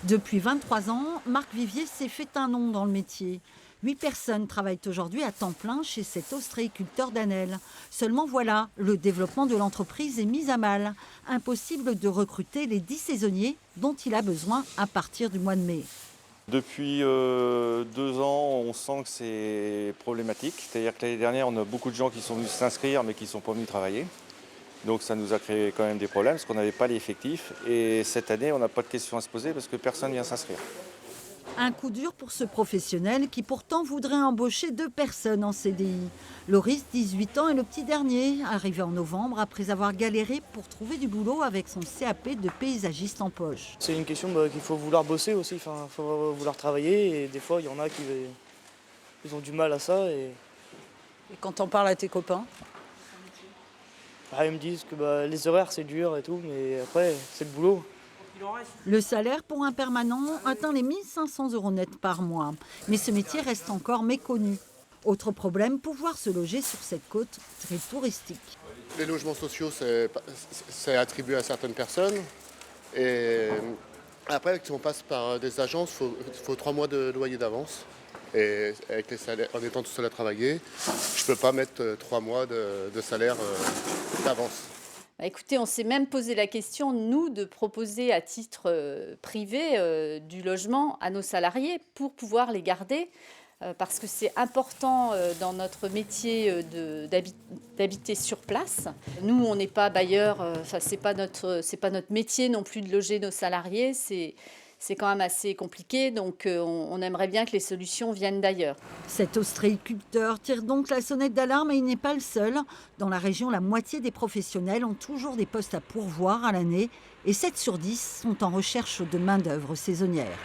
Depuis 23 ans, Marc Vivier s'est fait un nom dans le métier. 8 personnes travaillent aujourd'hui à temps plein chez cet ostréiculteur d'Anelle. Seulement voilà, le développement de l'entreprise est mis à mal. Impossible de recruter les 10 saisonniers dont il a besoin à partir du mois de mai. Depuis 2 ans, on sent que c'est problématique. C'est-à-dire que l'année dernière, on a beaucoup de gens qui sont venus s'inscrire mais qui ne sont pas venus travailler. Donc ça nous a créé quand même des problèmes parce qu'on n'avait pas l'effectif. Et cette année, on n'a pas de questions à se poser parce que personne ne vient s'inscrire. Un coup dur pour ce professionnel qui pourtant voudrait embaucher 2 personnes en CDI. Loris, 18 ans, est le petit dernier, arrivé en novembre après avoir galéré pour trouver du boulot avec son CAP de paysagiste en poche. C'est une question qu'il faut vouloir bosser aussi, il faut vouloir travailler et des fois il y en a qui ils ont du mal à ça et Et quand on parle à tes copains? ils me disent que les horaires c'est dur et tout, mais après c'est le boulot. Le salaire pour un permanent atteint les 1500 € net par mois. Mais ce métier reste encore méconnu. Autre problème, pouvoir se loger sur cette côte très touristique. Les logements sociaux, c'est attribué à certaines personnes. Et après, si on passe par des agences, il faut 3 mois de loyer d'avance. Et avec les salaires, en étant tout seul à travailler, je ne peux pas mettre 3 mois de salaire d'avance. Écoutez, on s'est même posé la question, nous, de proposer à titre privé du logement à nos salariés pour pouvoir les garder. Parce que c'est important dans notre métier d'habiter sur place. Nous, on n'est pas bailleurs, c'est pas notre métier non plus de loger nos salariés. C'est quand même assez compliqué, donc on aimerait bien que les solutions viennent d'ailleurs. Cet ostréiculteur tire donc la sonnette d'alarme et il n'est pas le seul. Dans la région, la moitié des professionnels ont toujours des postes à pourvoir à l'année et 7 sur 10 sont en recherche de main-d'œuvre saisonnière.